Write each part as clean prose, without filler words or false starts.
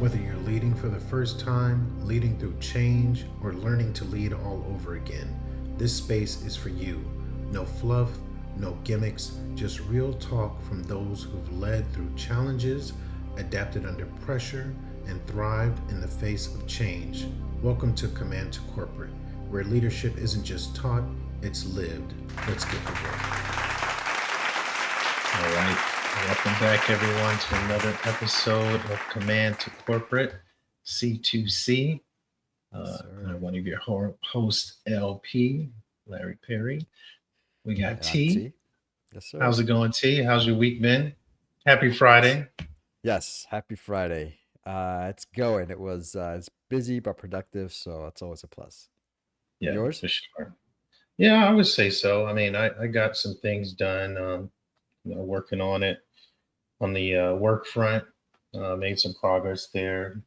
Whether you're leading for the first time, leading through change, or learning to lead all over again, this space is for you. No fluff, no gimmicks, just real talk from those who've led through challenges, adapted under pressure, and thrived in the face of change. Welcome to Command to Corporate, where leadership isn't just taught, it's lived. Let's get to work. All right. Welcome back, everyone, to another episode of Command to Corporate, C2C. I'm one of your hosts, LP, Larry Perry. We got T. Yes, sir. How's it going, T? How's your week been? Happy Friday. Yes, happy Friday. It's going. It's busy but productive, so it's always a plus. Yeah, yours? for sure. Yeah, I would say so. I mean, I got some things done, working on it on the work front, made some progress there,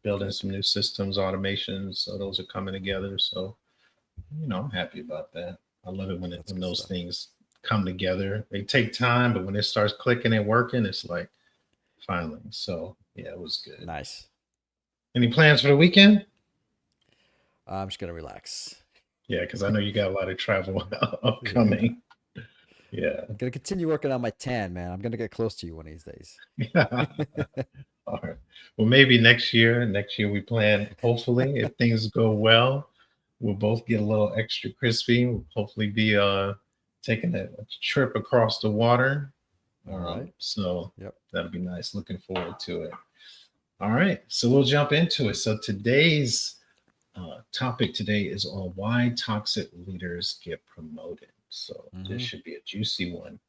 building some new systems, automations. So those are coming together. So, I'm happy about that. I love it when those things come together. They take time, but when it starts clicking and working, it's like finally. So yeah, it was good. Nice. Any plans for the weekend? I'm just gonna relax. Yeah, because I know you got a lot of travel upcoming. Yeah. I'm gonna continue working on my tan, man. I'm gonna get close to you one of these days. All right. Well, maybe next year. Next year we plan, hopefully, if things go well, we'll both get a little extra crispy. We'll hopefully be taking a trip across the water. All right. So Yep. That'll be nice. Looking forward to it. All right. So we'll jump into it. So today's topic today is on why toxic leaders get promoted. So this should be a juicy one.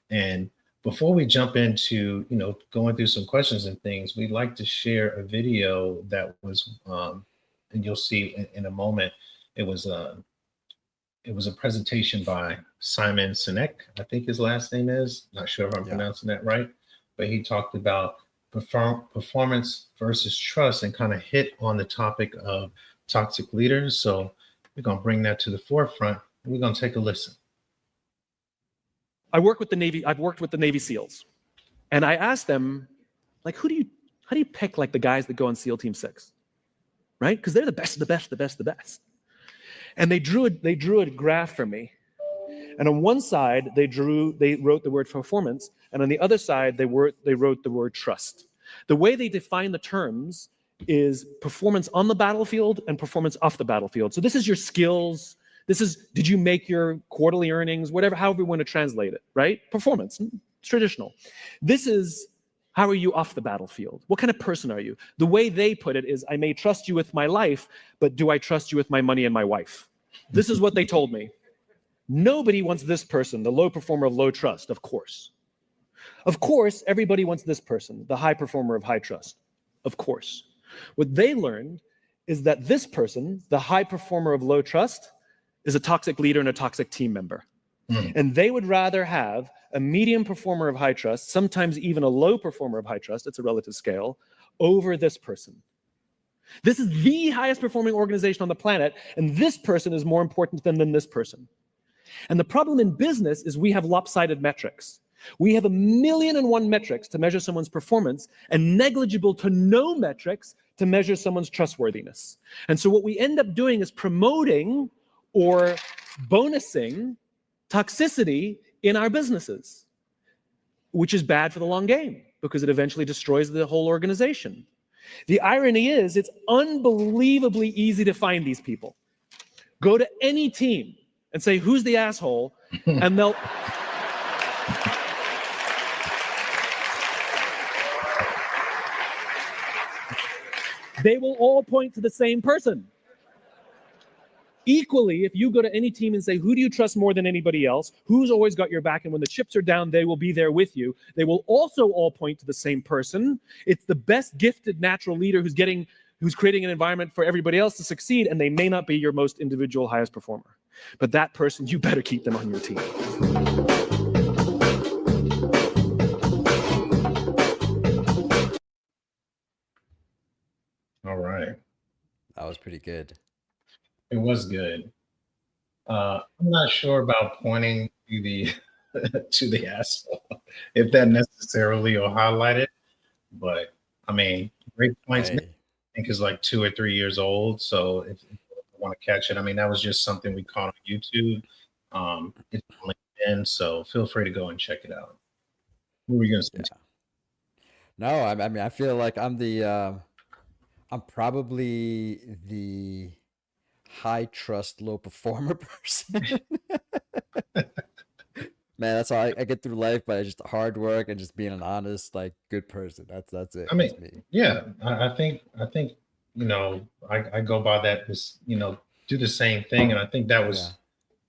And before we jump into, going through some questions and things, we'd like to share a video that was, and you'll see in a moment, it was a presentation by Simon Sinek, I think his last name is. Not sure if I'm pronouncing that right, but he talked about performance versus trust and kind of hit on the topic of toxic leaders. So we're going to bring that to the forefront and we're going to take a listen. I've worked with the Navy SEALs, and I asked them, like, how do you pick like the guys that go on SEAL Team 6, right? Because they're the best of the best, the best, the best. And they drew a graph for me, and on one side they wrote the word performance, and on the other side they wrote the word trust. The way they define the terms is performance on the battlefield and performance off the battlefield. So this is your skills. This is, did you make your quarterly earnings, however you want to translate it, right? Performance, traditional. This is, how are you off the battlefield? What kind of person are you? The way they put it is, I may trust you with my life, but do I trust you with my money and my wife? This is what they told me. Nobody wants this person, the low performer of low trust, of course. Of course, everybody wants this person, the high performer of high trust, of course. What they learned is that this person, the high performer of low trust, is a toxic leader and a toxic team member. And they would rather have a medium performer of high trust, sometimes even a low performer of high trust, it's a relative scale, over this person. This is the highest performing organization on the planet, and this person is more important than this person. And the problem in business is we have lopsided metrics. We have 1,000,001 metrics to measure someone's performance and negligible to no metrics to measure someone's trustworthiness. And so what we end up doing is promoting or bonusing toxicity in our businesses, which is bad for the long game because it eventually destroys the whole organization. The irony is it's unbelievably easy to find these people. Go to any team and say, who's the asshole? And they will all point to the same person. Equally, if you go to any team and say, who do you trust more than anybody else? Who's always got your back? And when the chips are down, they will be there with you. They will also all point to the same person. It's the best gifted natural leader who's creating an environment for everybody else to succeed, and they may not be your most individual highest performer. But that person, you better keep them on your team. All right. That was pretty good. It was good. I'm not sure about pointing to the to the asshole, if that necessarily will highlight it. But I mean, Great points. I Hey, think is like 2 or 3 years old. So if you want to catch it, I mean, that was just something we caught on YouTube. It's on LinkedIn, so feel free to go and check it out. What were you going to say? yeah. No, I mean, I feel like I'm probably the high trust, low performer person. Man, that's how I get through life by just hard work and just being an honest, like good person. That's it. I That's mean, me. yeah, I think, I go by that, do the same thing. And I think that Yeah. was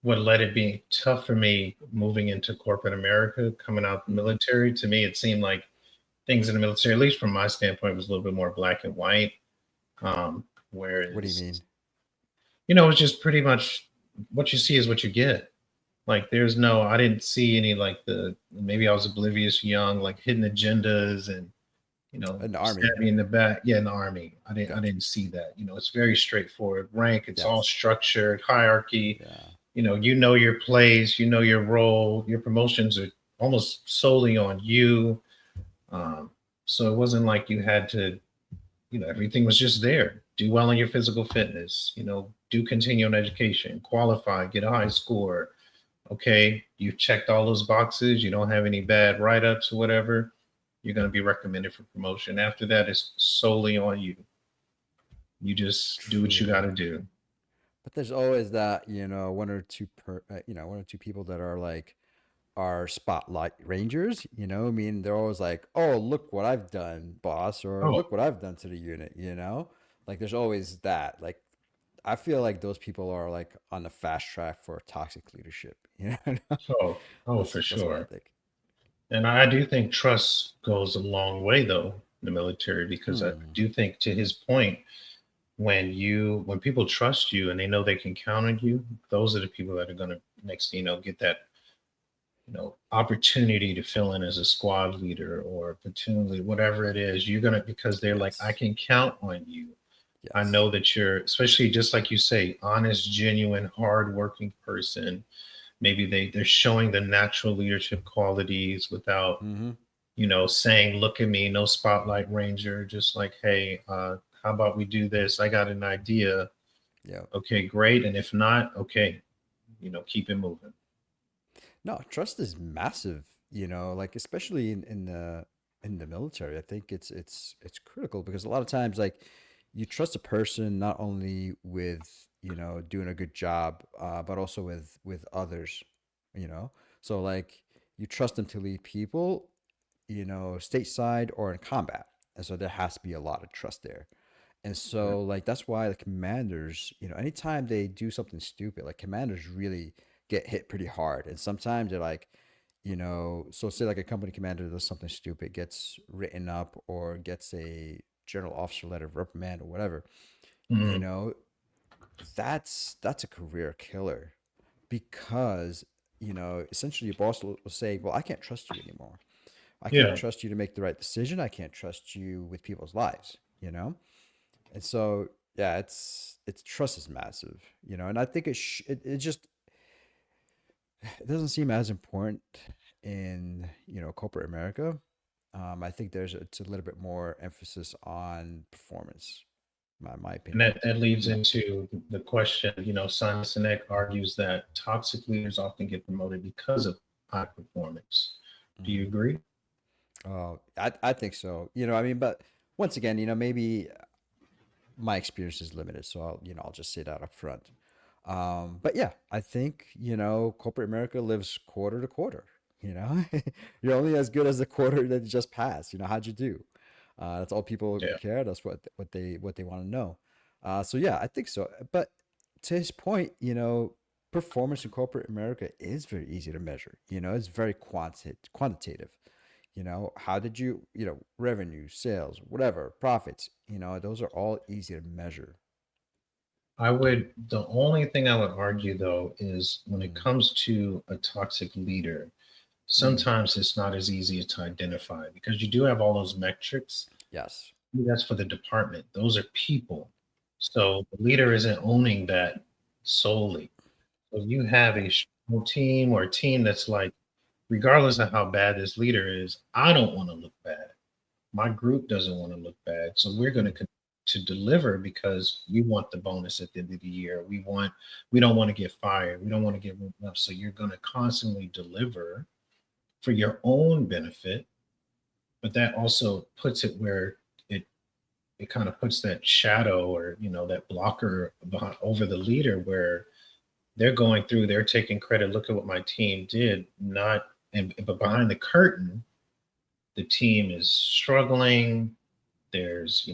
what led it being tough for me moving into corporate America, coming out the Hmm. military. To me, it seemed like things in the military, at least from my standpoint, was a little bit more black and white. What do you Whereas, mean? it's just pretty much what you see is what you get. Like, I didn't see any, like, maybe I was oblivious young, like hidden agendas and, In the army. stab me in the back. Yeah, in the army. I Gotcha. didn't see that. It's very straightforward. Rank, it's all Yes. structured, hierarchy. Yeah. Your place, your role, your promotions are almost solely on you. Um, so it wasn't like you had to, everything was just there. Do well in your physical fitness, do continuing education, qualify, get a high score. Okay, you've checked all those boxes, you don't have any bad write-ups or whatever, you're going to be recommended for promotion. After that, it's solely on you. You just do what you got True. to do. But there's always that, one or two people that are like are spotlight rangers, I mean, they're always like, "Oh, look what I've done, boss," or Oh, "Look what I've done to the unit." Like there's always that. Like I feel like those people are like on the fast track for toxic leadership, oh, for That's what I sure. think. And I do think trust goes a long way, though, in the military, because I Hmm. do think, to his point, when people trust you and they know they can count on you, those are the people that are going to next thing get that opportunity to fill in as a squad leader or platoon, whatever it is. You're gonna, because they're like, I Yes. can count on you. I Yes. know that you're, especially just like you say, honest, genuine, hardworking person. Maybe they're showing the natural leadership qualities without Hmm. saying, look at me, no spotlight ranger, just like, hey, how about we do this? I got an idea. Yeah. Okay, great. And if not, okay, keep it moving. No, trust is massive, like especially in the military. I think it's critical because a lot of times like you trust a person not only with, doing a good job, but also with others, you know. So like you trust them to lead people, stateside or in combat. And so there has to be a lot of trust there. And Right. so, like, that's why the commanders, anytime they do something stupid, like, commanders really get hit pretty hard. And sometimes they're like, so say like a company commander does something stupid, gets written up or gets a general officer letter of reprimand or whatever, you Mhm. know, that's a career killer because, essentially your boss will say, well, I can't trust you anymore. I can't Yeah, trust you to make the right decision. I can't trust you with people's lives. And so, yeah, it's trust is massive, and I think it just it doesn't seem as important in corporate America. I think it's a little bit more emphasis on performance, my and opinion. that leads You know, into the question. Simon Sinek argues that toxic leaders often get promoted because of high performance. Do you hmm. agree? Oh, I think so. I mean, but once again, maybe my experience is limited, so I'll just say that up front. But yeah, I think corporate America lives quarter to quarter. You know, you're only as good as the quarter that just passed. How'd you do? That's all people Yeah, care. That's what they want to know. So yeah, I think so. But to his point, performance in corporate America is very easy to measure. It's very quantitative. How did revenue, sales, whatever, profits, those are all easy to measure. the only thing I would argue, though, is when it Mm, comes to a toxic leader, mm, sometimes it's not as easy to identify because you do have all those metrics. yes. That's for the department. Those are people. So the leader isn't owning that solely. So you have Yeah. a strong team or a team that's like, regardless of how bad this leader is, I don't want to look bad. my group doesn't want to look bad. So we're going to deliver because we want the bonus at the end of the year. We don't want to get fired. We don't want to get moved up. So you're going to constantly deliver for your own benefit, but that also puts it where it kind of puts that shadow, or that blocker behind, over the leader, where they're going through, they're taking credit. Look at what my team did. Not and But behind the curtain, the team is struggling. There's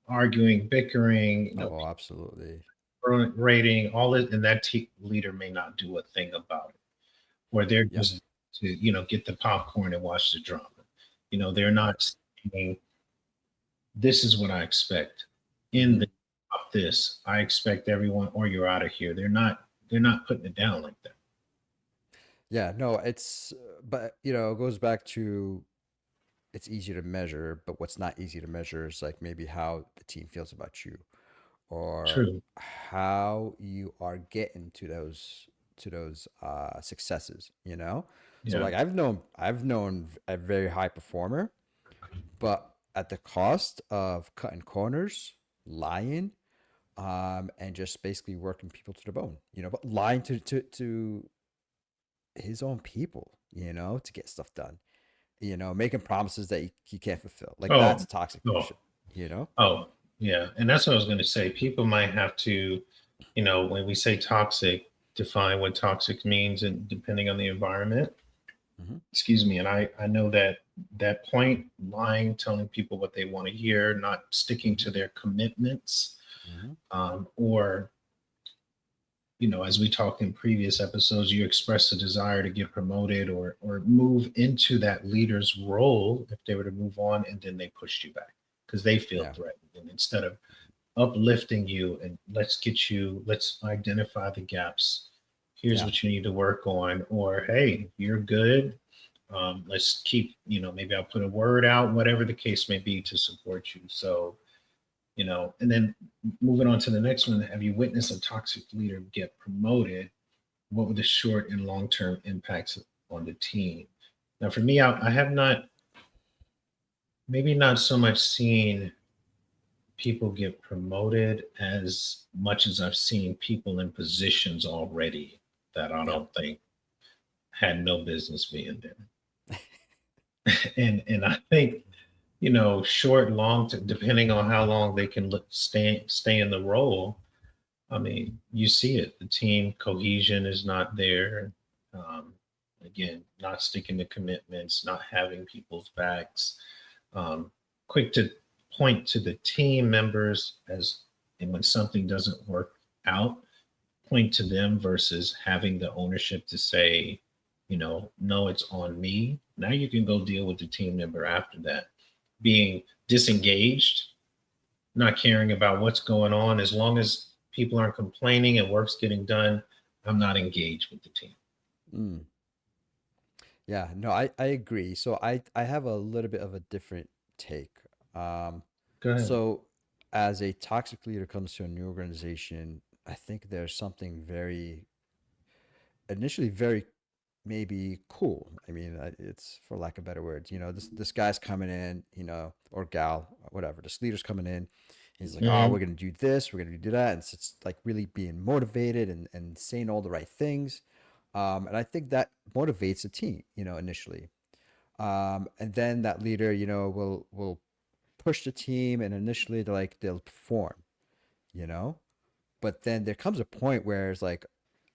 arguing, bickering, Oh, absolutely. rating, all it, and that leader may not do a thing about it. Where they're Yeah. just to get the popcorn and watch the drama. They're not saying, this is what I expect in Hmm. the this. I expect everyone, or you're out of here. They're not putting it down like that. Yeah, no, but it goes back to it's easy to measure, but what's not easy to measure is like maybe how the team feels about you, or True. how you are getting to those successes, So Yeah. like I've known a very high performer, but at the cost of cutting corners, lying, and just basically working people to the bone, but lying to his own people, to get stuff done, making promises that he can't fulfill. Like that's Oh, toxic oh, leadership, you know? oh, yeah. And that's what I was going to say. People might have to, when we say toxic, define what toxic means, and depending on the environment. Hmm. Excuse me. And I know that that point, lying, telling people what they want to hear, not sticking to their commitments, Hmm. or as we talked in previous episodes, you express a desire to get promoted, or move into that leader's role if they were to move on, and then they pushed you back because they feel Yeah. threatened. And instead of uplifting you and let's identify the gaps. Here's Yeah. what you need to work on, or hey, you're good. Let's keep, maybe I'll put a word out, whatever the case may be, to support you. So and then moving on to the next one, have you witnessed a toxic leader get promoted? What were the short and long term impacts on the team? Now, for me, I have not, maybe not so much seen people get promoted as much as I've seen people in positions already that I Yeah. don't think had no business being there. And I think, short, long, depending on how long they can stay in the role. I mean, you see it. The team cohesion is not there. Um, Again, not sticking to commitments, not having people's backs. Quick to point to the team members as, and when something doesn't work out, point to them versus having the ownership to say, no, it's on me. Now you can go deal with the team member after that. Being disengaged, not caring about what's going on. As long as people aren't complaining and work's getting done, I'm not engaged with the team. Mm. Yeah. No, I agree. So I have a little bit of a different take. Um, Go ahead. so as a toxic leader comes to a new organization, I think there's something very initially very maybe cool. I mean, it's for lack of better words. This guy's coming in, or gal, whatever. This leader's coming in. He's like, oh, Mm-hmm. we're gonna do this, we're gonna do that, and it's like really being motivated and saying all the right things. And I think that motivates a team, initially. And then that leader, will push the team, and initially they'll perform, you know but then there comes a point where it's like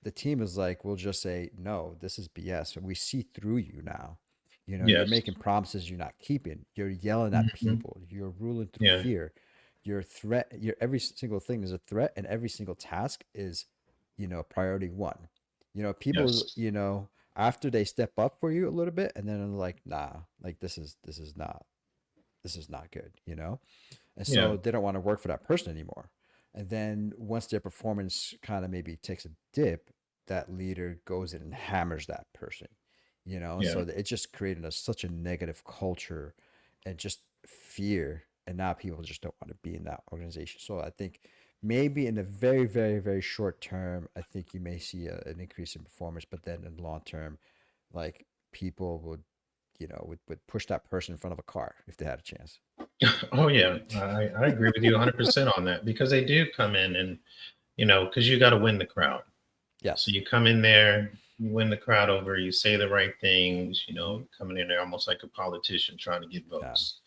the team is like, we'll just say, no, this is BS. We see through you now. You're Yes. making promises you're not keeping. You're yelling at Mm-hmm. people. You're ruling through Yeah. fear. Your every single thing is a threat, and every single task is, priority one. People, Yes. after they step up for you a little bit, and then they're like, nah, like this is not good, and Yeah. so they don't want to work for that person anymore. And then once their performance kind of maybe takes a dip, that leader goes in and hammers that person, Yeah. so that it just created such a negative culture and just fear. And now people just don't want to be in that organization. So I think maybe in the very, very, very short term, I think you may see an increase in performance, but then in the long term, like people would push that person in front of a car if they had a chance. Oh yeah, I agree with you 100% on that because they do come in and because you got to win the crowd. So Yes. you come in there, you win the crowd over, you say the right things, Hmm. coming in there almost like a politician trying to get Yeah. votes.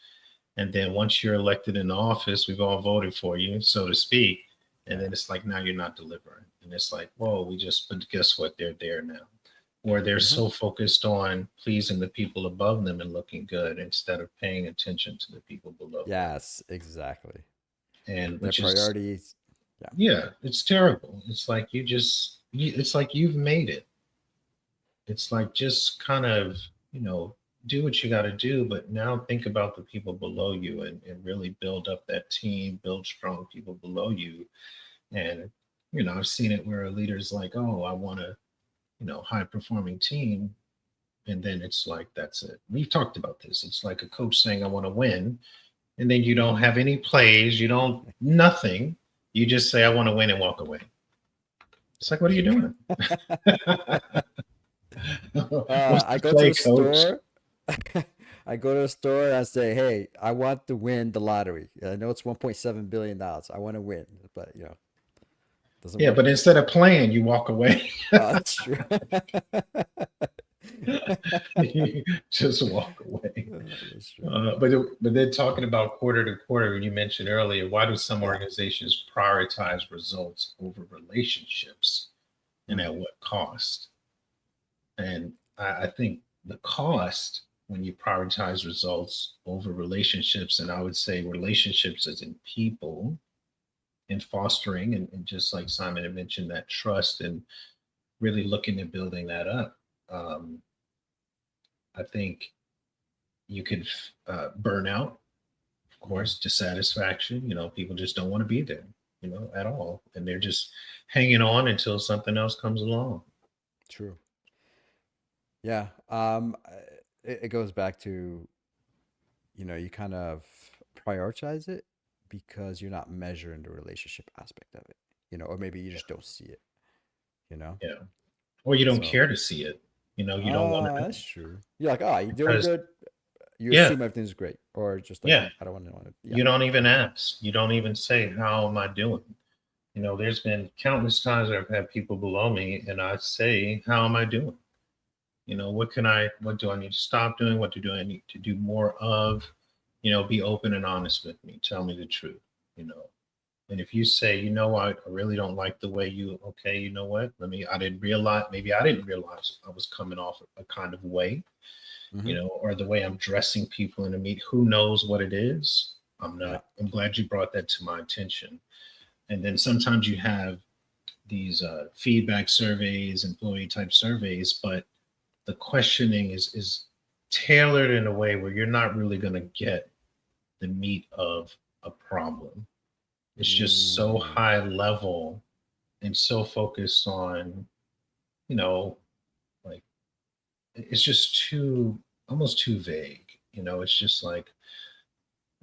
And then once you're elected in the office, we've all voted for you, so to speak. And Yeah. then it's like now you're not delivering. And it's like, whoa, Yeah. we just but guess what? They're there now. Or they're Hmm. so focused on pleasing the people above them and looking good instead of paying attention to the people below them. Yes, exactly. And Their which is priorities. Yeah. yeah, it's terrible. It's like it's like you've made it. It's like just kind of, you know, do what you got to do, but now think about the people below you and really build up that team, build strong people below you. And, I've seen it where a leader's like, oh, I want a, high performing team. And then it's like, that's it. We've talked about this. It's like a coach saying, I want to win. And then you don't have any plays, you don't, nothing. You just say, I want to win and walk away. It's like, what are you doing? What's I the go to play, the coach? store. I go to the store and I say, "Hey, I want to win the lottery. I know it's $1.7 billion. I want to win, but doesn't Yeah, work." but instead of playing, you walk away. That's true. You just walk away. That's true. But then talking about quarter to quarter, you mentioned earlier, why do some Yeah. organizations prioritize results over relationships, and Mm, at what cost? And I think the cost when you prioritize results over relationships, and I would say relationships as in people and fostering, and just like Simon had mentioned, that trust and really looking at building that up. Um, I think you could burn out, of mhm. course, dissatisfaction. People just don't want to be there, at all. And they're just hanging on until something else comes along. True. Yeah. It goes back to, you kind of prioritize it because you're not measuring the relationship aspect of it, or maybe you just don't see it, you know? Yeah. Or you don't So, care to see it. You don't want to know that's true. You're like, oh, you're doing because, good. You yeah, assume everything's great, or just like, yeah, I don't want to. Yeah. you don't even ask. You don't even say, how am I doing? There's been countless times where I've had people below me and I say, how am I doing? What do I need to stop doing? What do I need to do more of? Be open and honest with me. Tell me the truth, you know. And if you say, I really don't like the way okay, you know what? Maybe I didn't realize I was coming off a kind of way, Hmm. or the way I'm dressing people in a meet. Who knows what it is? Yeah. I'm glad you brought that to my attention. And then sometimes you have these feedback surveys, employee type surveys, but the questioning is tailored in a way where you're not really going to get the meat of a problem. It's just so Mm, high level and so focused on, you know, like it's just too almost too vague. It's just like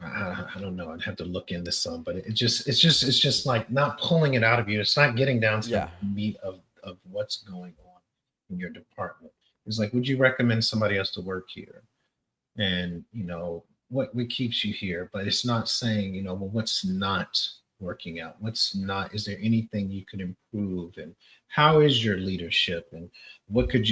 I don't know. I'd have to look into some, but it's just like not pulling it out of you. It's not getting down to the yeah. meat of what's going on in your department. It's like, would you recommend somebody else to work here? And what keeps you here? But it's not saying, well, what's not working out? What's not? Is there anything you could improve? And how is your leadership? And what could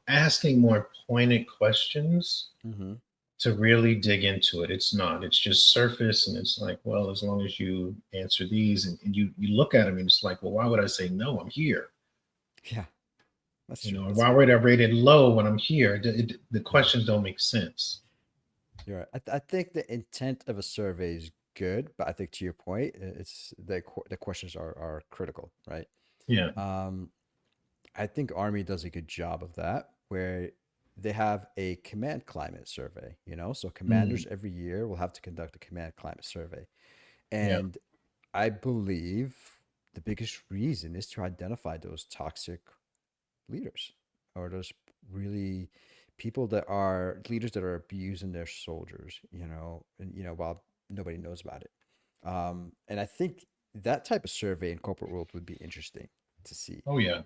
asking more pointed questions Hmm. to really dig into it. It's not. It's just surface, and it's like, well, as long as you answer these, and you look at them, and it's like, well, why would I say no? I'm here. Yeah. That's true. Or That's why a good would I point. rate it low when I'm here? The Yeah. questions don't make sense. You're right. I think the intent of a survey is good, but I think to your point, it's the questions are critical, right? Yeah, Um, I think Army does a good job of that, where they have a command climate survey. So mm, commanders every year will have to conduct a command climate survey, yeah, and I believe the biggest reason is to identify those toxic leaders, or those really people that are leaders that are abusing their soldiers, and while nobody knows about it. And I think that type of survey in corporate world would be interesting to see, oh yeah,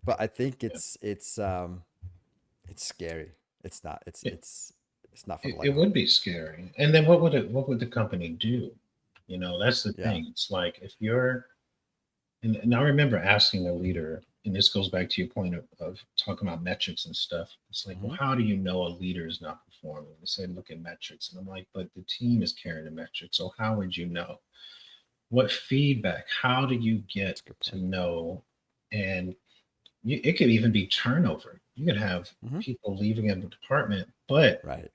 but I think yeah, it's scary. It's not. It's yeah. it's It's not for the it light of it. would be scary. And then what would the company do? That's the Yeah. thing. It's like if you're and I remember asking a leader, and this goes back to your point of talking about metrics and stuff. It's like, well, Hmm. how do you know a leader is not performing? They say, look at metrics. And I'm like, but the team is carrying the metrics. So how would you know? What feedback? How do you get That's a good to point. know? And it could even be turnover. You could have Hmm. people leaving a department, but Right.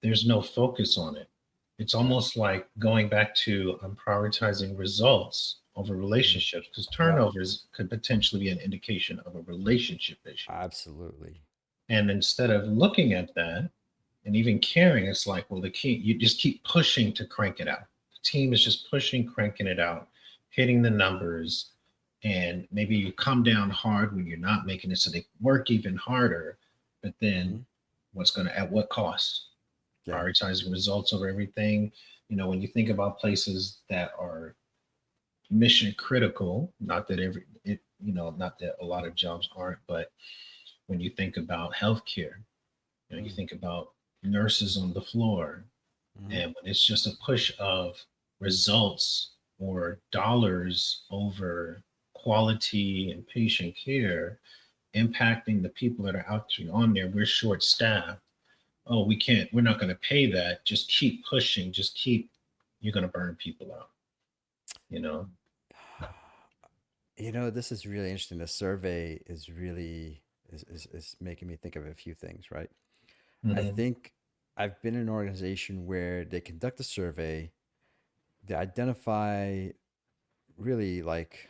there's no focus on it. It's Right. almost like going back to prioritizing results over Mm. relationships because Yep. turnovers could potentially be an indication of a relationship issue. Absolutely. And instead of looking at that and even caring, it's like, well, the key, you just keep pushing to crank it out. The team is just pushing, cranking it out, hitting the numbers. And maybe you come down hard when you're not making it so they work even harder. But then Hmm. at what cost? Yeah. Prioritizing results over everything. When you think about places that are mission critical, not that not that a lot of jobs aren't, but when you think about healthcare, you Mm. think about nurses on the floor, Hmm. and when it's just a push of results or dollars over quality and patient care impacting the people that are actually on there, we're short staffed. Oh, we're not going to pay that. Just keep pushing. Just keep, you're going to burn people out, you know? This is really interesting. The survey is really is making me think of a few things, right? I Mm-hmm. think I've been in an organization where they conduct a survey, they identify really like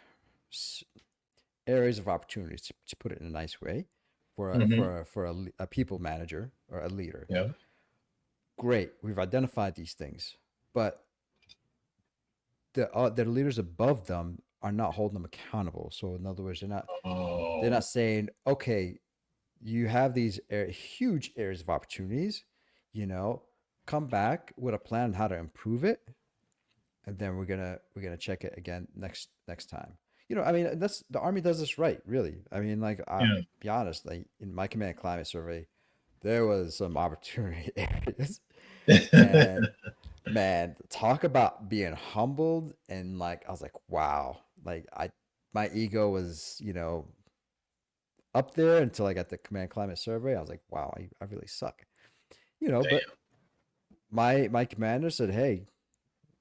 s- areas of opportunities to put it in a nice way Mm-hmm. a people manager or a leader. Yeah. Great, we've identified these things, but the leaders above them are not holding them accountable. So in other words, they're Oh, not saying, okay, you have these huge areas of opportunities, you know, come back with a plan on how to improve it, and then we're gonna check it again next time. I mean, that's the army does this right, really. I mean, like, I'll yeah. be honest, like in my command climate survey, there was some opportunity areas, and man, talk about being humbled, and like I was like, wow, like my ego was, up there until I got the command climate survey. I was like, wow, I really suck. But Damn. my commander said, hey,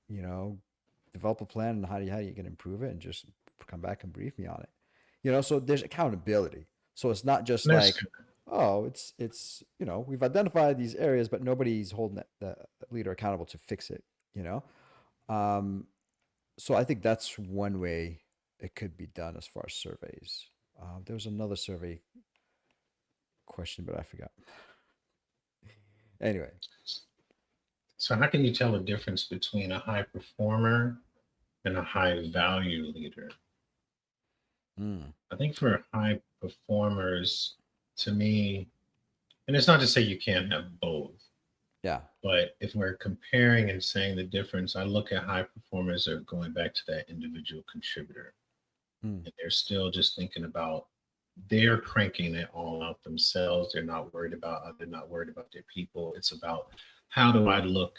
you know, develop a plan and how you can improve it and just come back and brief me on it. So there's accountability. So it's not just That's like, good. oh, it's we've identified these areas, but nobody's holding the leader accountable to fix it. You know, um, so I think that's one way it could be done as far as surveys. There was another survey question, but I forgot. Anyway. So how can you tell the difference between a high performer and a high value leader? Mm, I think for high performers, to me, and it's not to say you can't have both, yeah. but if we're comparing and saying the difference, I look at high performers are going back to that individual contributor. Mm, And they're still just thinking about they're cranking it all out themselves. They're not worried about their people. It's about how do I look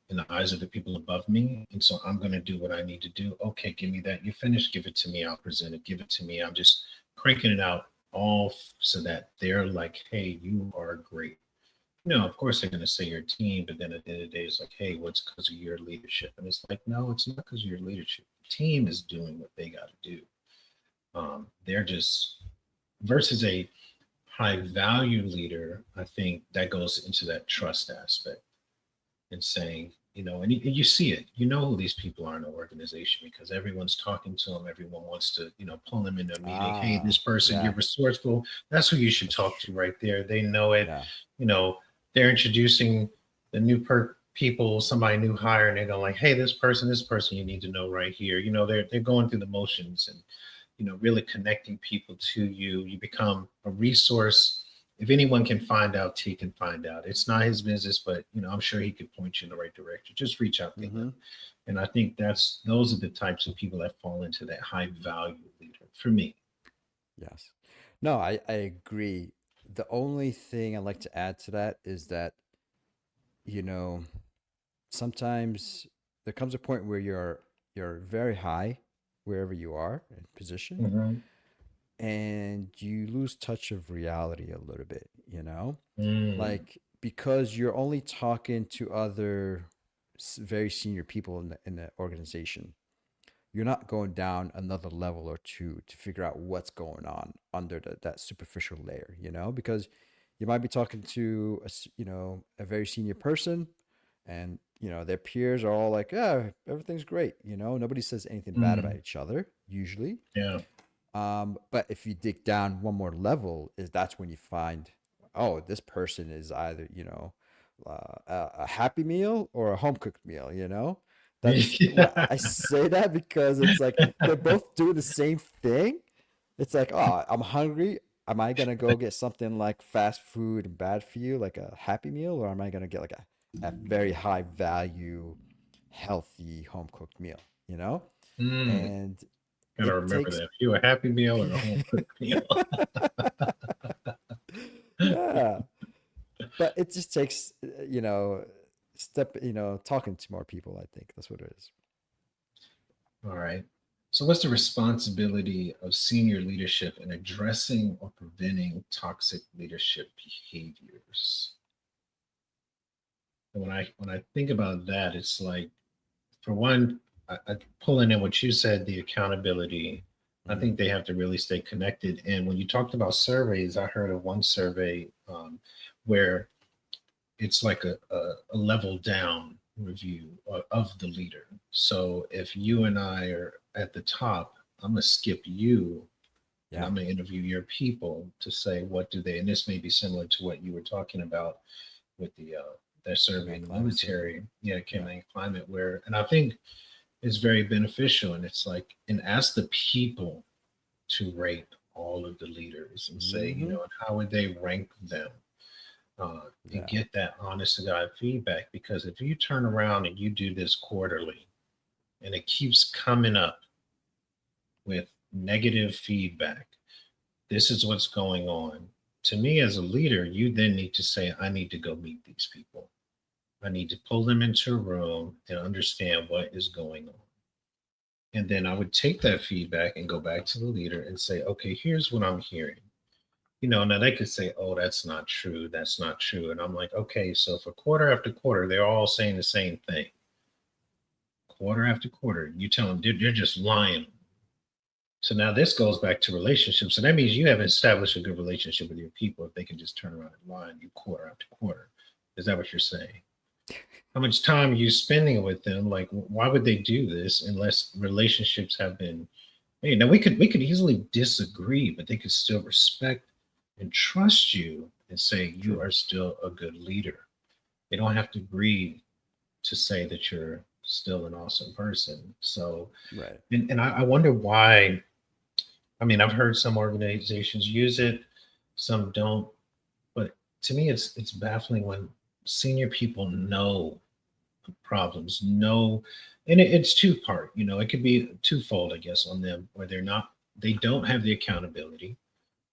in the eyes of the people above me? And so I'm going to do what I need to do. Okay, give me that. You finished, give it to me. I'll present it. Give it to me. I'm just cranking it out all so that they're like, hey, you are great. No, of course they're going to say your team, but then at the end of the day, it's like, hey, what's because of your leadership? And it's like, no, it's not because of your leadership. The team is doing what they got to do. They're just versus a high value leader. I think that goes into that trust aspect and saying, and you see it, who these people are in an organization because everyone's talking to them. Everyone wants to, pull them into a meeting. Hey, this ah, person, you're yeah. resourceful. That's who you should That's talk to true. right there. They know it. Yeah. You know, they're introducing the new people, somebody new hire, and they're going like, hey, this person, you need to know right here. They're going through the motions and really connecting people to you. You become a resource. If anyone can find out, T can find out. It's not his business, but I'm sure he could point you in the right direction. Just reach out to him. Mm-hmm. And I think those are the types of people that fall into that high value leader for me. Yes. No, I agree. The only thing I'd like to add to that is that you know, sometimes there comes a point where you're very high wherever you are in position, Mm-hmm. and you lose touch of reality a little bit, you know? Mm. Like because you're only talking to other very senior people in the organization. You're not going down another level or two to figure out what's going on under that superficial layer, you know, because you might be talking to a very senior person, and their peers are all like, yeah, everything's great, nobody says anything bad about Mm. each other usually. Yeah. But if you dig down one more level, is that's when you find, oh, this person is either a happy meal or a home cooked meal. That's what Yeah. I say that because it's like they're both doing the same thing. It's like, oh, I'm hungry. Am I gonna go get something like fast food and bad for you, like a happy meal, or am I gonna get like a very high value, healthy home cooked meal? You know, Mm. and Gotta it remember takes that. You a happy meal or a home cooked meal? yeah, but it just takes talking to more people. I think that's what it is. All right. So, what's the responsibility of senior leadership in addressing or preventing toxic leadership behaviors? And when I think about that, it's like, for one, pulling in what you said, the accountability. I Hmm. think they have to really stay connected. And when you talked about surveys, I heard of one survey where it's like a level down review of the leader. So if you and I are at the top, I'm gonna skip you and Yeah, I'm gonna interview your people to say what do they, and this may be similar to what you were talking about with the that survey in command the climate survey. military, yeah, Yeah. command climate, where, and I think it's very beneficial, and it's like, and ask the people to rate all of the leaders and say, Hmm. and how would they rank them, and Yeah. get that honest to God feedback. Because if you turn around and you do this quarterly and it keeps coming up with negative feedback, this is what's going on. To me, as a leader, you then need to say, I need to go meet these people. I need to pull them into a room and understand what is going on. And then I would take that feedback and go back to the leader and say, okay, here's what I'm hearing. Now they could say, oh, that's not true. That's not true. And I'm like, okay, so for quarter after quarter, they're all saying the same thing. Quarter after quarter, you tell them they're just lying. So now this goes back to relationships. So that means you haven't established a good relationship with your people if they can just turn around and lie on you quarter after quarter. Is that what you're saying? How much time are you spending with them? Like, why would they do this unless relationships have been made? Now we could easily disagree, but they could still respect and trust you and say you True. are still a good leader. They don't have to agree to say that you're still an awesome person. So, Right. and I wonder why. I mean, I've heard some organizations use it, some don't. But to me, it's baffling when senior people know problems, know, and it's two part. It could be twofold, I guess, on them, where they don't have the accountability,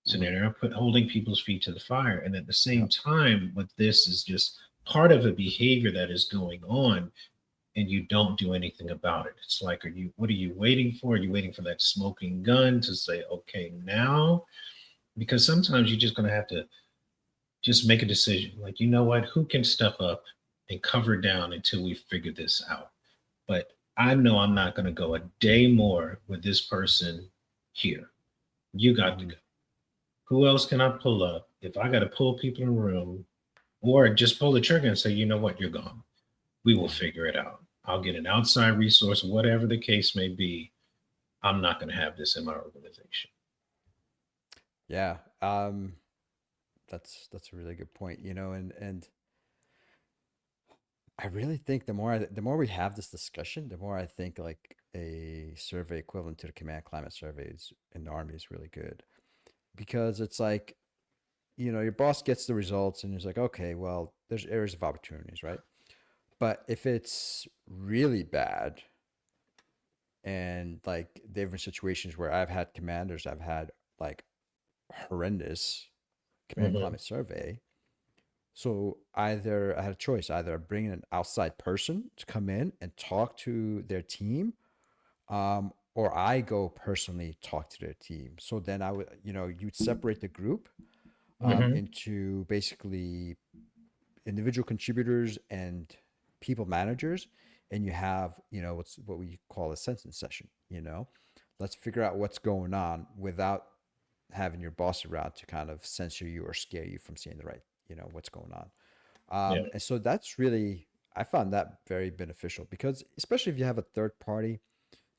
so Hmm. they're not holding people's feet to the fire, and at the same Yep. time, what this is just part of a behavior that is going on, and you don't do anything about it. It's like, what are you waiting for? Are you waiting for that smoking gun to say, okay, now? Because sometimes you're just going to have to just make a decision. Like, you know what? Who can step up and cover down until we figure this out? But I know I'm not going to go a day more with this person here. You got to Hmm. go. Who else can I pull up? If I got to pull people in a room, or just pull the trigger and say, you know what? You're gone. We will Yeah. figure it out. I'll get an outside resource, whatever the case may be. I'm not going to have this in my organization. Yeah. That's a really good point. And I really think the more we have this discussion, the more I think like a survey equivalent to the command climate surveys in the army is really good, because it's like, your boss gets the results and he's like, okay, well, there's areas of opportunities, right? But if it's really bad, and like there have been situations where I've had commanders, I've had like horrendous command Mm-hmm. climate survey, So either I had a choice, either I bring in an outside person to come in and talk to their team, or I go personally talk to their team. So then I would, you'd separate the group Hmm. into basically individual contributors and people managers, and you have, what we call a sentence session. Let's figure out what's going on without having your boss around to kind of censor you or scare you from seeing the right, what's going on. Yeah. And so that's really, I found that very beneficial because especially if you have a third party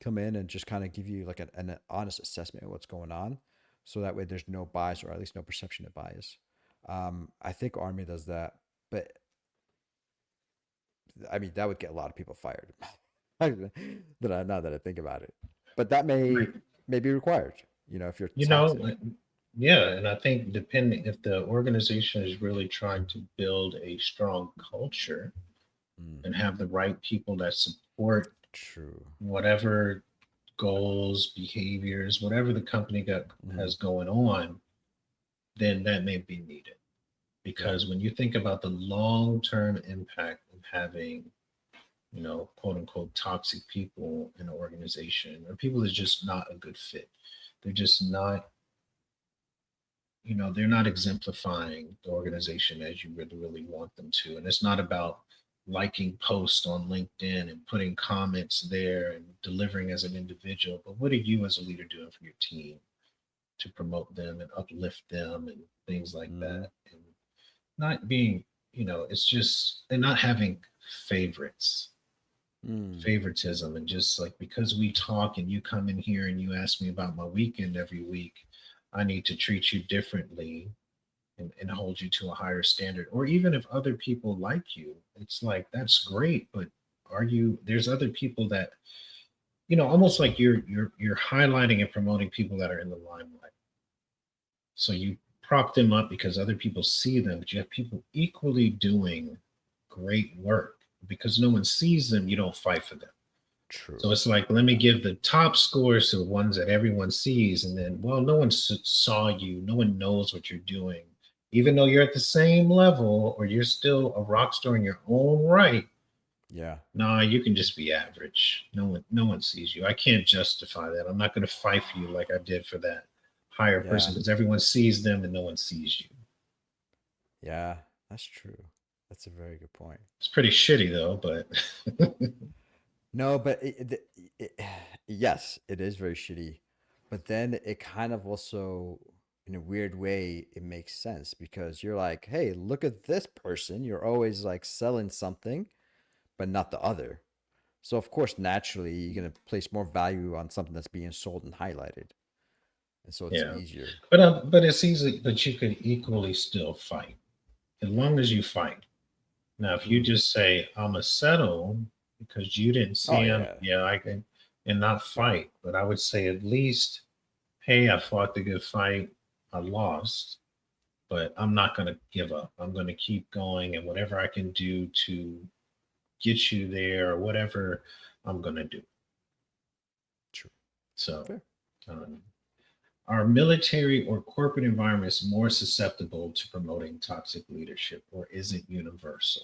come in and just kind of give you like an honest assessment of what's going on. So that way there's no bias or at least no perception of bias. I think Army does that, but I mean, that would get a lot of people fired. Now that I think about it, but that may be required, if you're You know, toxic. yeah, and I think depending if the organization is really trying to build a strong culture and Hmm. have the right people that support True. whatever goals, behaviors, whatever the company got Hmm. has going on, then that may be needed. Yeah. Because when you think about the long-term impact of having, quote unquote, toxic people in an organization or people that's just not a good fit, they're just not, they're not exemplifying the organization as you really, really want them to. And it's not about liking posts on LinkedIn and putting comments there and delivering as an individual, but what are you as a leader doing for your team to promote them and uplift them and things like Hmm. that? And not being, it's just, and not having favorites, Mm. favoritism, and just like because we talk and you come in here and you ask me about my weekend every week, I need to treat you differently and hold you to a higher standard. Or even if other people like you, it's like that's great, but there's other people that, almost like you're highlighting and promoting people that are in the limelight. So you prop them up because other people see them, but you have people equally doing great work. Because no one sees them, you don't fight for them. True. So it's like, let me give the top scores to the ones that everyone sees. And then, well, no one saw you. No one knows what you're doing. Even though you're at the same level or you're still a rock star in your own right, Yeah. nah, you can just be average. No one sees you. I can't justify that. I'm not going to fight for you like I did for that higher Yeah. person because everyone sees them and no one sees you. Yeah. That's true. That's a very good point. It's pretty shitty though, but No, but yes, it is very shitty. But then it kind of also, in a weird way, it makes sense because you're like, hey, look at this person. You're always like selling something, but not the other. So, of course, naturally, you're going to place more value on something that's being sold and highlighted. And so it's yeah. easier. But it's easy. But you could equally still fight as long as you fight. Now, if you Hmm. just say, I'm a settle because you didn't Oh, see him, yeah. yeah, I can, and not fight. But I would say at least, hey, I fought the good fight. I lost, but I'm not going to give up. I'm going to keep going. And whatever I can do to get you there or whatever, I'm going to do. True. So, Fair. um, are military or corporate environments more susceptible to promoting toxic leadership, or is it universal?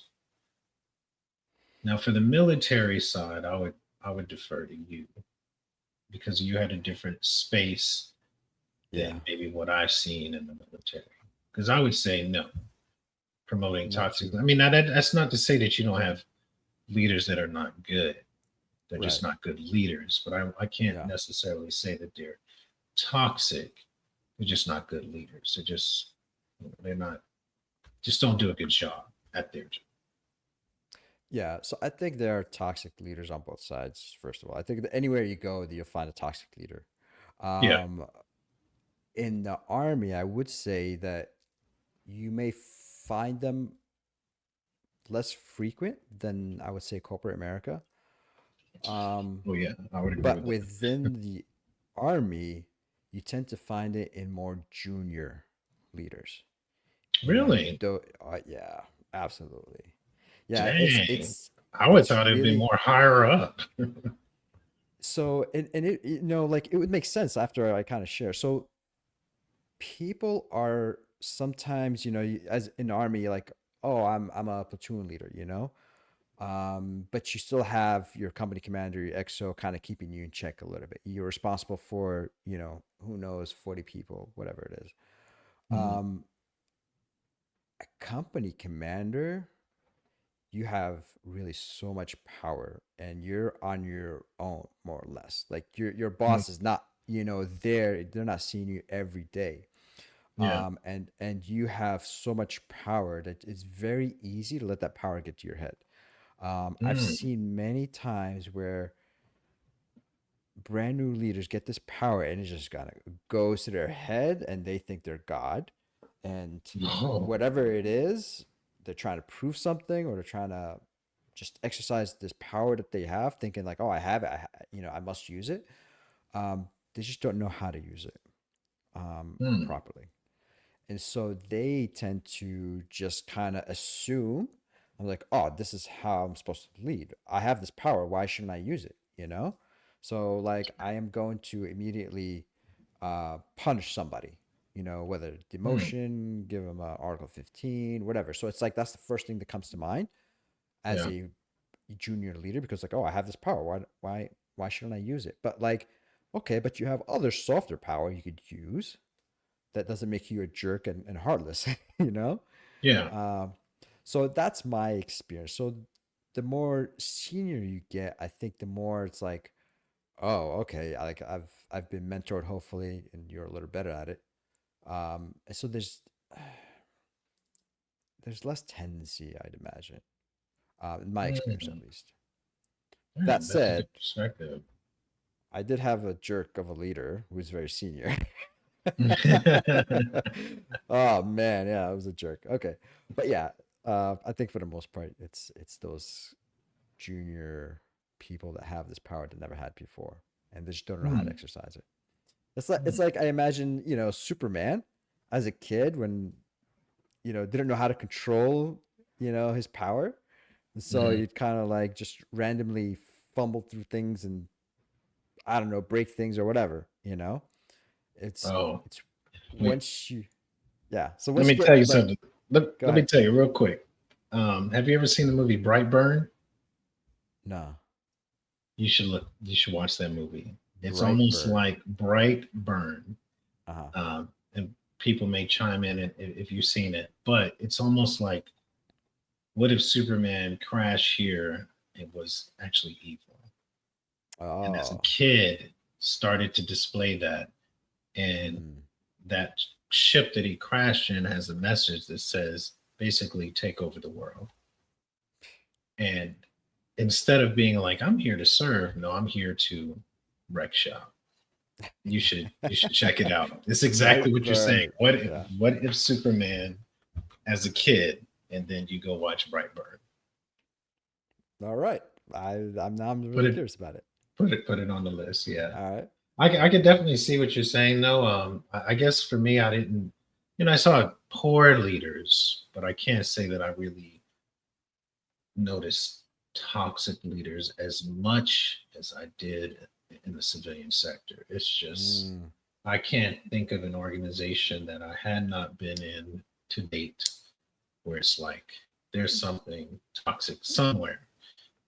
Now, for the military side, I would defer to you because you had a different space Yeah. than maybe what I've seen in the military. Because I would say no, promoting Not toxic. too. I mean, that's not to say that you don't have leaders that are not good. They're just Right. not good leaders. But I can't Yeah. necessarily say that they're toxic. They're just not good leaders. They're not just don't do a good job at their job. Yeah, so I think there are toxic leaders on both sides. First of all, I think that anywhere you go, you'll find a toxic leader. Yeah. Um, in the army, I would say that you may find them less frequent than I would say corporate America. Um, Oh yeah, I would agree but with that. within the army, you tend to find it in more junior leaders. Really? Yeah, absolutely. Yeah, it's Dang. it's I would have it's thought it'd be really more higher up. so and it like it would make sense after I kind of share. So people are sometimes, as in the army, like oh, I'm a platoon leader, you know. But you still have your company commander, your XO, kind of keeping you in check a little bit. You're responsible for, you know, who knows, 40 people, whatever it is. Mhm. Um, a company commander, you have really so much power, and you're on your own, more or less. Like your Mhm. boss is not, you know, there. They're not seeing you every day. Yeah. And you have so much power that it's very easy to let that power get to your head. I've Mm. seen many times where brand new leaders get this power and it just kind of goes to their head and they think they're God. And Oh. whatever it is, they're trying to prove something or they're trying to just exercise this power that they have, thinking like, oh, I have it, you know, I must use it. They just don't know how to use it Mm. properly. And so they tend to just kind of assume, I'm like, oh, this is how I'm supposed to lead. I have this power. Why shouldn't I use it? You know? So, like, I am going to immediately punish somebody, you know, whether Mm. demotion, give them Article 15, whatever. So it's like that's the first thing that comes to mind as Yeah. a junior leader because, like, oh, I have this power. Why shouldn't I use it? But, like, okay, but you have other softer power you could use that doesn't make you a jerk and heartless, you know? Yeah. Um, so that's my experience. So the more senior you get, I think the more it's like, oh, okay, like I've been mentored hopefully, and you're a little better at it. And so there's less tendency, I'd imagine, in my experience at Mm. least. Yeah. That That's a said, good perspective. I did have a jerk of a leader who was very senior. Oh man, yeah, it was a jerk. Okay, but yeah, I think for the most part, it's those junior people that have this power that never had before, and they just don't know how to Mm. exercise it. It's like I imagine, you know, Superman as a kid when, you know, didn't know how to control, you know, his power, and so Mhm. you'd kind of like just randomly fumble through things and I don't know, break things or whatever. You know, it's Oh, it's wait. once you yeah. So Let once me you tell get you like something. Let, go let me ahead. tell you real quick. Have you ever seen the movie Brightburn? No. You should watch that movie. It's Bright almost burn. like Brightburn. Uh-huh. And people may chime in if you've seen it, but it's almost like what if Superman crashed here and was actually evil? And as a Oh. kid, started to display that, and Mm. that ship that he crashed in has a message that says basically take over the world. And instead of being like, I'm here to serve, no, I'm here to wreck shop. You should check it out. It's exactly Bright what you're saying. burn. Yeah. What if Superman as a kid and then you go watch Brightburn? All right. I'm Put really it curious about it. put it on the list. Yeah. All right. I could definitely see what you're saying though. I guess for me I didn't, I saw poor leaders, but I can't say that I really noticed toxic leaders as much as I did in the civilian sector. It's just, Mm. I can't think of an organization that I had not been in to date where it's like there's something toxic somewhere.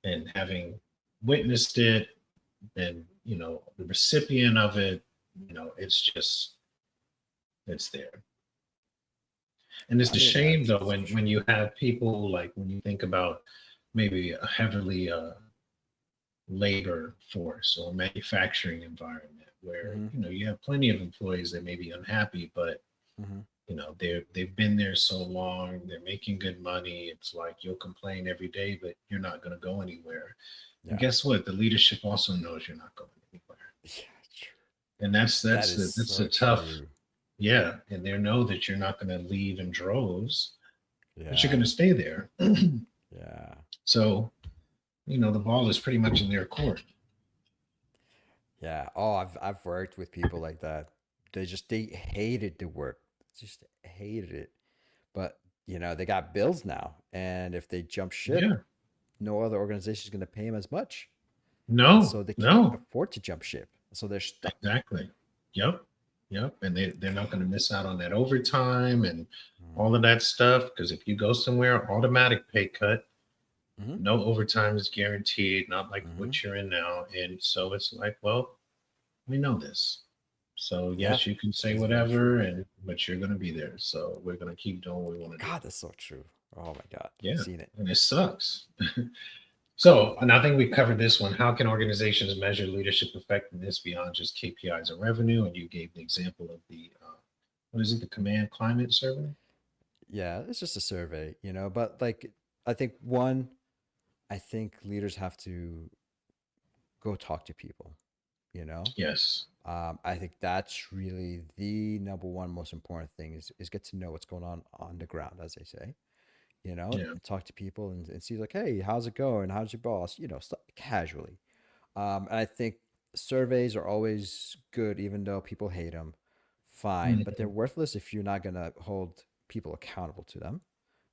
And having witnessed it and, the recipient of it, it's just, it's there. And it's I a mean, shame though that's for when sure. you have people like when you think about maybe a heavily labor force or manufacturing environment where Mm-hmm. you have plenty of employees that may be unhappy, but Mm-hmm. they've been there so long, they're making good money. It's like you'll complain every day, but you're not going to go anywhere. And Yeah. guess what? The leadership also knows you're not going anywhere, Yeah. True. and that's That that's is the, that's so a tough. true. Yeah, and they know that you're not going to leave in droves, but you're going Yeah. to stay there. Yeah. So the ball is pretty much in their court. Yeah. Oh, I've worked with people like that. They hated the work. Just hated it. But you know, they got bills now. And if they jump ship, Yeah. no other organization is gonna pay them as much. And No, so they can't no, afford to jump ship. So they're stuck. exactly. Yep. Yep. And they're not going to miss out on that overtime and Mm. all of that stuff. Because if you go somewhere, automatic pay cut, Mm-hmm. no overtime is guaranteed, not like Mm-hmm. what you're in now. And so it's like, well, we know this. So Yeah, yes, you can say it's very true. whatever, and but you're going to be there. So we're going to keep doing what we want to do. God, that's so true. Oh my God, Yeah. seen it. And it sucks. So, and I think we covered this one. How can organizations measure leadership effectiveness beyond just KPIs and revenue? And you gave the example of the what is it, the command climate survey? Yeah, it's just a survey, but like I think one, I think leaders have to go talk to people, you know. Yes. I think that's really the number one most important thing is get to know what's going on the ground, as they say, Yeah. and talk to people and see like, hey, how's it going? How's your boss? Casually. And I think surveys are always good, even though people hate them. Fine, but they're Mhm. worthless if you're not gonna hold people accountable to them.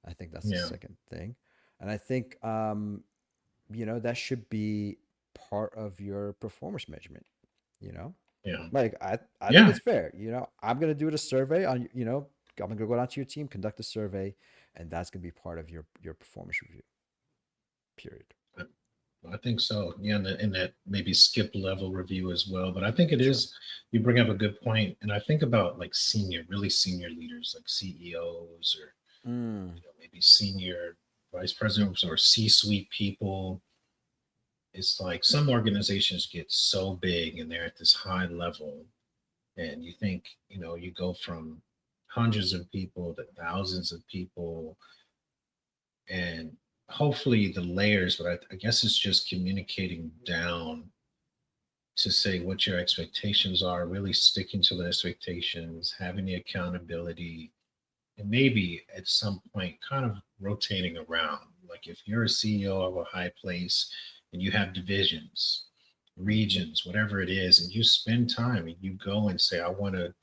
I think that's the Yeah. second thing, and I think that should be part of your performance measurement. You know, Yeah. like I think Yeah. it's fair. I'm gonna do a survey on. I'm gonna go down to your team, conduct a survey, and that's gonna be part of your performance review. Period. I think so. Yeah, and that maybe skip level review as well. But I think it Sure. is, you bring up a good point. And I think about like really senior leaders like CEOs or Mm, maybe senior vice presidents or C-suite people. It's like some organizations get so big and they're at this high level, and you think, you go from hundreds of people to thousands of people, and hopefully the layers, but I guess it's just communicating down to say what your expectations are, really sticking to the expectations, having the accountability, and maybe at some point kind of rotating around. Like if you're a CEO of a high place and you have divisions, mm, regions, whatever it is, and you spend time and you go and say, I want to,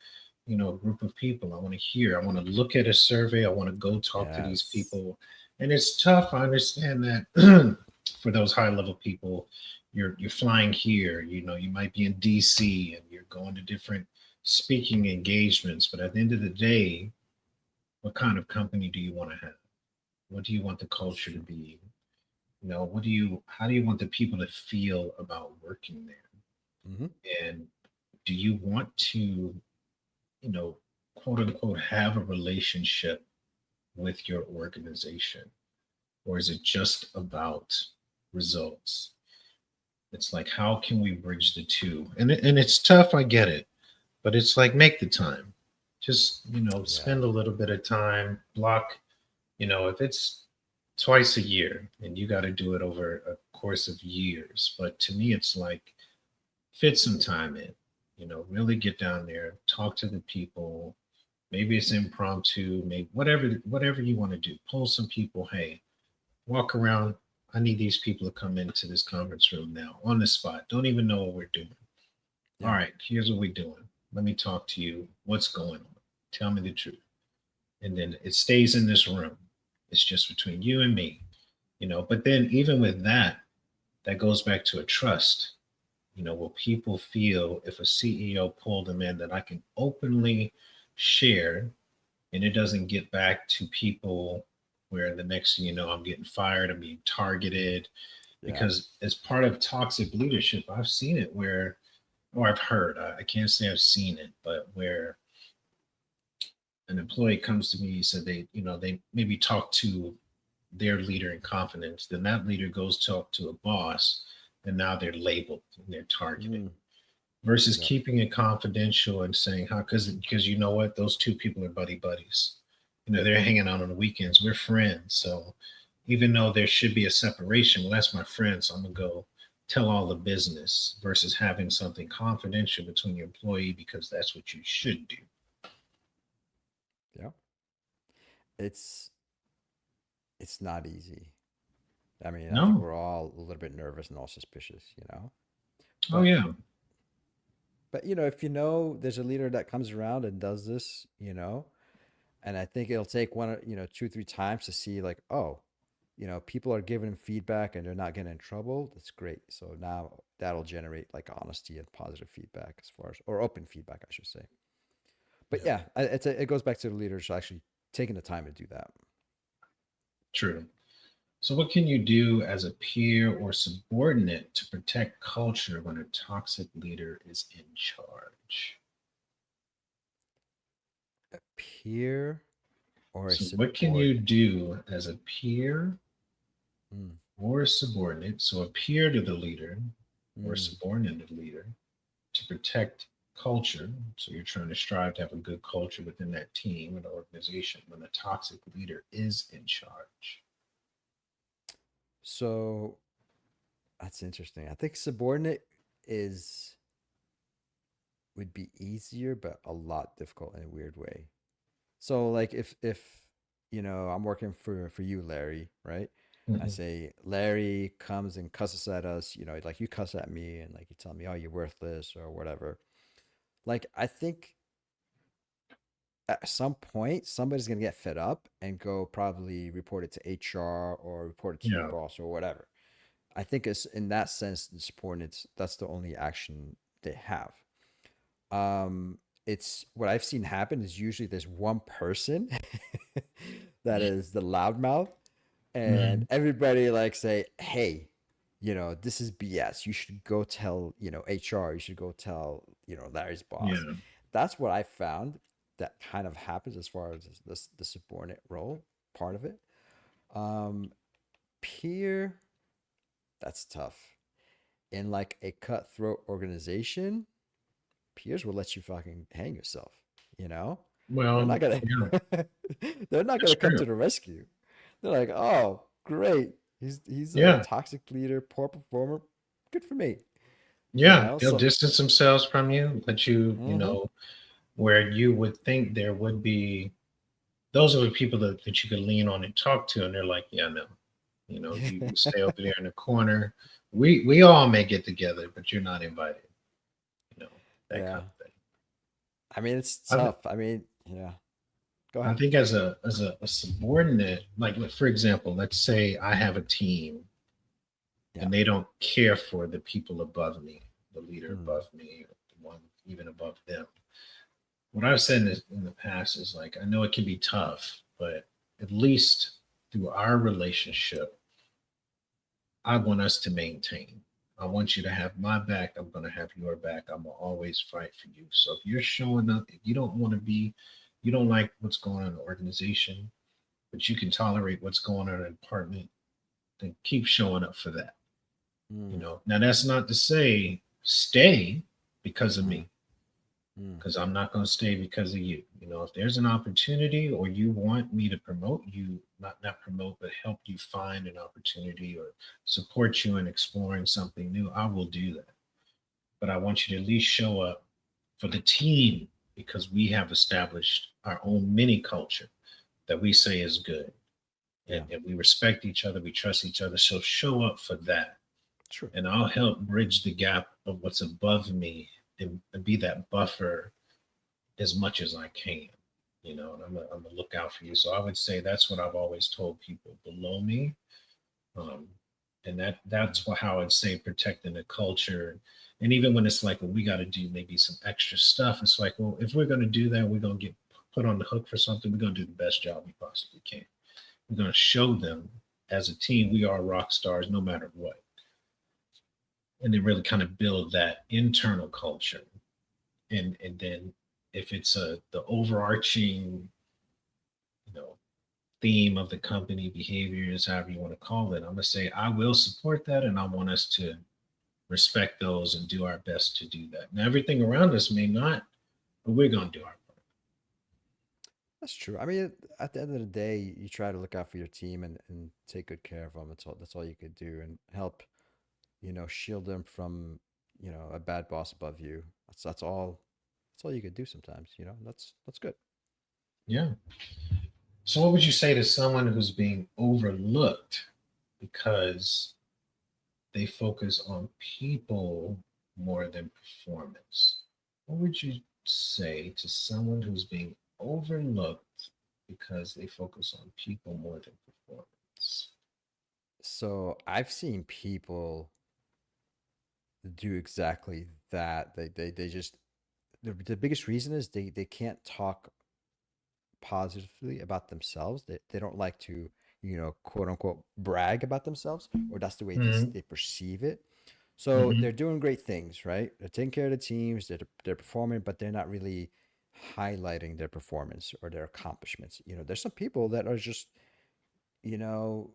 a group of people, I want to hear, I want to look at a survey, I want to go talk to these yes. people. And it's tough. I understand that for those high level people, you're flying here, you might be in DC and you're going to different speaking engagements, but at the end of the day, what kind of company do you want to have? What do you want the That's culture to true. be? How do you want the people to feel about working there? Hmm. And do you want to, you know, quote unquote, have a relationship with your organization? Or is it just about results? It's like, how can we bridge the two? And it's tough, I get it, but it's like, make the time. Just, Yeah. spend a little bit of time, block, if it's twice a year and you got to do it over a course of years. But to me, it's like, fit some time in, really get down there, talk to the people. Maybe it's impromptu, maybe whatever you want to do. Pull some people, hey, walk around. I need these people to come into this conference room now on the spot. Don't even know what we're doing. All Yeah. right, here's what we're doing. Let me talk to you. What's going on? Tell me the truth. And then it stays in this room. It's just between you and me, But then even with that, that goes back to a trust. Will people feel if a CEO pulled them in that I can openly share, and it doesn't get back to people where the next thing you know, I'm getting fired, I'm being targeted. Yeah. Because as part of toxic leadership, I've seen it where, or I've heard, I can't say I've seen it, but where an employee comes to me, said they maybe talk to their leader in confidence, then that leader goes talk to a boss, and now they're labeled and they're targeted Mm, versus yeah. keeping it confidential and saying how, because you know what, those two people are buddies. They're hanging out on the weekends, we're friends. So even though there should be a separation, well, that's my friend, so I'm gonna go tell all the business versus having something confidential between your employee, because that's what you should do. Yeah. It's it's not easy. I mean, I think No. we're all a little bit nervous and all suspicious. Oh But yeah. if there's a leader that comes around and does this, and I think it'll take one, 2, 3 times to see like, oh, people are giving him feedback and they're not getting in trouble. That's great. So now that'll generate like honesty and positive feedback as far as, or open feedback, I should say. But Yeah, yeah, it goes back to the leaders actually taking the time to do that. true. So, what can you do as a peer or subordinate to protect culture when a toxic leader is in charge? A peer or a So, what can you subordinate. do as a peer Mm, or a subordinate? So, a peer to the leader or a mm. subordinate to the leader to protect culture. So, you're trying to strive to have a good culture within that team or the organization when a toxic leader is in charge. So that's interesting. I think subordinate is would be easier, but a lot difficult in a weird way. So like if I'm working for you, Larry, right? I Mhm. say Larry comes and cusses at us, like you cuss at me and like you tell me, oh, you're worthless or whatever. Like I think at some point somebody's gonna get fed up and go probably report it to HR or report it to your Yeah. boss or whatever. I think it's in that sense the subordinates that's the only action they have. Um, it's what I've seen happen is usually there's one person that is the loudmouth, and Mhm. everybody like say, "Hey, this is BS. You should go tell HR. You should go tell Larry's boss." Yeah. That's what I found that kind of happens as far as the subordinate role part of it. Um, Peer, that's tough. In like a cutthroat organization, peers will let you fucking hang yourself. You know, they're not gonna Yeah, they're not that's gonna come to true. the rescue. They're like, oh, great, he's a Yeah. toxic leader, poor performer. Good for me. Yeah. They'll So distance themselves from you, let you, hmm where you would think there would be, those are the people that you could lean on and talk to. And they're like, yeah, no, you stay over there in the corner. We all may get together, but you're not invited, you know, that yeah. kind of thing. I mean, it's I, th- tough. I mean, yeah. Go I ahead. think as a subordinate, like for example, let's say I have a team Yeah. and they don't care for the people above me, the leader Mm, above me, or the one even above them. What I've said in the past is like, I know it can be tough, but at least through our relationship, I want us to maintain. I want you to have my back. I'm going to have your back. I'm going to always fight for you. So if you're showing up, if you don't want to be, you don't like what's going on in the organization, but you can tolerate what's going on in the department, then keep showing up for that. mm, Now that's not to say stay because of mm, me, mm, because I'm not going to stay because of you. If there's an opportunity or you want me to promote you, not promote, but help you find an opportunity or support you in exploring something new, I will do that. But I want you to at least show up for the team because we have established our own mini culture that we say is good. yeah. And we respect each other, we trust each other. So show up for that. Sure. And I'll help bridge the gap of what's above me and be that buffer as much as I can. And I'm gonna look out for you. So I would say that's what I've always told people below me. Um, and Mm, how I'd say protecting the culture. And even when it's like, well, we got to do maybe some extra stuff, it's like, well, if we're going to do that, we're going to get put on the hook for something. We're going to do the best job we possibly can. We're going to show them as a team we are rock stars no matter what. And they really kind of build that internal culture. And then if it's the overarching, you know, theme of the company behaviors, however you want to call it, I'm gonna say I will support that and I want us to respect those and do our best to do that. Now everything around us may not, but we're gonna do our part. that's true. I mean, at the end of the day, you try to look out for your team and take good care of them. That's all you could do and help shield them from, a bad boss above you. That's all you could do sometimes, that's good. Yeah. So what would you say to someone who's being overlooked because they focus on people more than performance? What would you say to someone who's being overlooked because they focus on people more than performance? So I've seen people do exactly that. They just the biggest reason is they can't talk positively about themselves. They don't like to, quote unquote, brag about themselves, or that's the way Hmm. they perceive it. So Hmm. they're doing great things, right? They're taking care of the teams, they're performing, but they're not really highlighting their performance or their accomplishments. There's some people that are just, you know,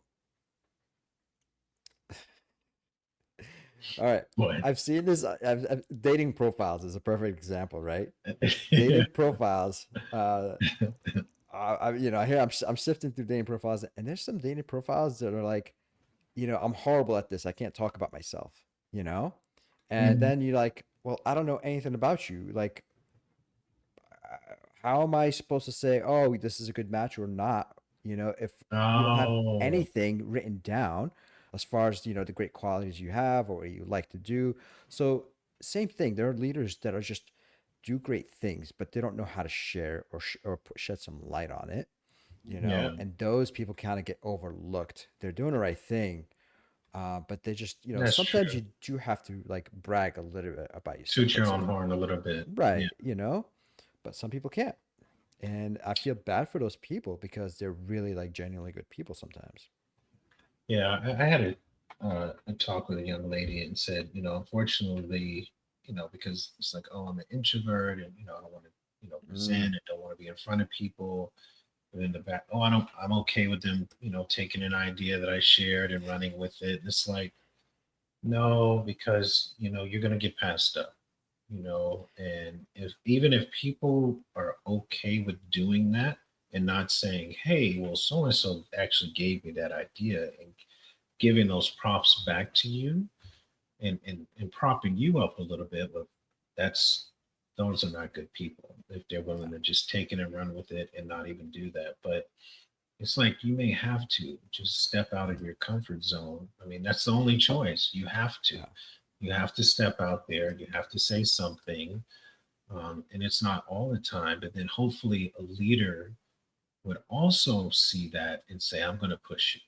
all right. Boy. I've seen this. Dating profiles is a perfect example, right? Dating profiles. Here I'm sifting through dating profiles, and there's some dating profiles that are like, I'm horrible at this. I can't talk about myself, you know? And Mhm. then you're like, well, I don't know anything about you. Like, how am I supposed to say, oh, this is a good match or not? If you don't have Oh, anything written down as far as, the great qualities you have or what you like to do. So, same thing. There are leaders that are just do great things, but they don't know how to share or shed some light on it, yeah, and those people kind of get overlooked. They're doing the right thing, but they just, that's sometimes true. you do have to like brag a little bit about yourself. Toot your That's own horn a little bit. Yeah, right, but some people can't. And I feel bad for those people because they're really like genuinely good people sometimes. yeah. I had a talk with a young lady and said, unfortunately, because it's like, oh, I'm an introvert and I don't want to, present Mm, and don't want to be in front of people. And in the back, oh, I don't, I'm okay with them, taking an idea that I shared and running with it. And it's like, no, because you're gonna get passed up. And if even if people are okay with doing that and not saying, hey, well, so and so actually gave me that idea, and giving those props back to you, and propping you up a little bit, but that's those are not good people if they're willing yeah, to just take it and run with it and not even do that. But it's like you may have to just step out of your comfort zone. I mean, that's the only choice. You have to. yeah, You have to step out there. You have to say something. And it's not all the time, but then hopefully a leader would also see that and say, I'm going to push you.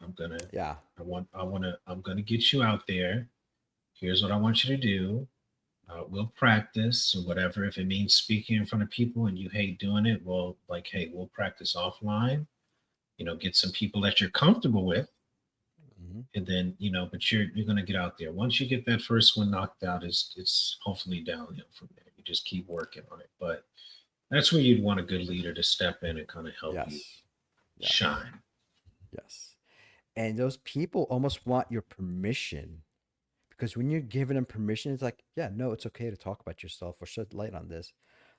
I'm going to, yeah, I'm going to get you out there. Here's what I want you to do. We'll practice or whatever. If it means speaking in front of people and you hate doing it, well, like, hey, we'll practice offline. Get some people that you're comfortable with, hmm, and then but you're going to get out there. Once you get that first one knocked out, it's hopefully downhill from there. You just keep working on it. But that's where you'd want a good leader to step in and kind of help you yes, yes, shine. yes. And those people almost want your permission because when you're giving them permission, it's like, yeah, no, it's okay to talk about yourself or shed light on this.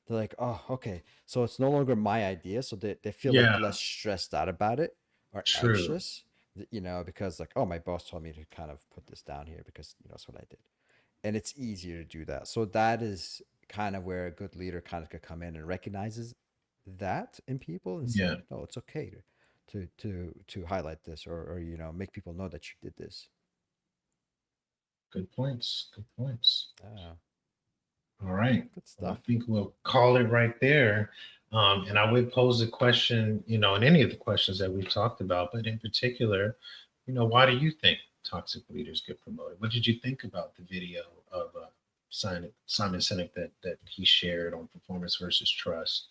They're like, oh, okay. So it's no longer my idea. So they feel like Yeah, less stressed out about it or true. anxious, because like, oh, my boss told me to kind of put this down here because, that's what I did. And it's easier to do that. So that is kind of where a good leader kind of could come in and recognizes that in people and Yeah, say, no, it's okay to highlight this or make people know that you did this. good points. Good points. Yeah, All right. good Well, I stuff. think we'll call it right there. And I would pose a question, in any of the questions that we've talked about, but in particular, why do you think toxic leaders get promoted? What did you think about the video of Simon Sinek that he shared on performance versus trust?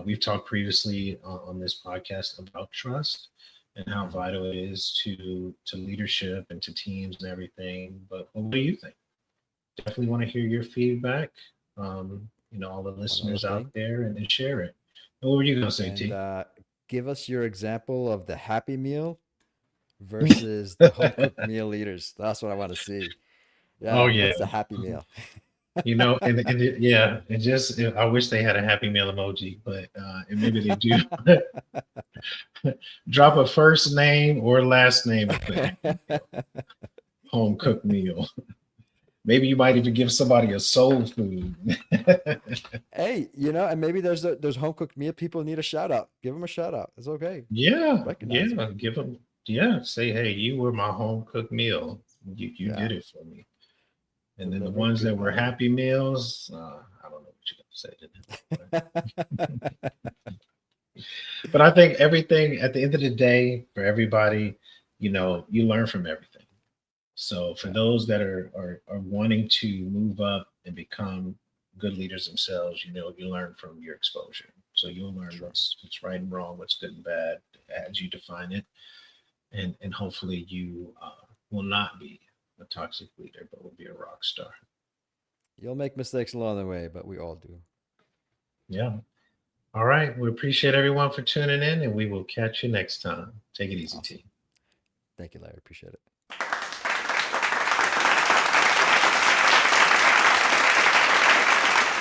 We've talked previously on this podcast about trust and how Hmm. vital it is to leadership and to teams and everything. But what do you think? Definitely want to hear your feedback. All the One other listeners out thing, there, and share it. What were you gonna say, and T? give us your example of the Happy Meal versus the home cooked meal leaders. That's what I want to see. Oh Yeah, yeah, what's the Happy Meal? yeah, and just I wish they had a happy meal emoji, but and maybe they do. Drop a first name or last name and put happy meal, home cooked meal. Maybe you might even give somebody a soul food. Hey, and maybe there's home cooked meal people need a shout out. Give them a shout out. It's okay. Yeah, Recognize them. yeah. Give them, yeah. Say, hey, you were my home cooked meal. You Yeah, did it for me. And then the delivered ones good that were value. happy meals, I don't know what you're gonna say to them. But I think everything at the end of the day, for everybody, you learn from everything. So for Yeah. those that are wanting to move up and become good leaders themselves, you know, you learn from your exposure. So you'll learn what's right and wrong, what's good and bad as you define it. And hopefully you will not be a toxic leader, but will be a rock star. You'll make mistakes along the way, but we all do. Yeah. All right. We appreciate everyone for tuning in, and we will catch you next time. Take it easy, Awesome. team. Thank you, Larry. Appreciate it.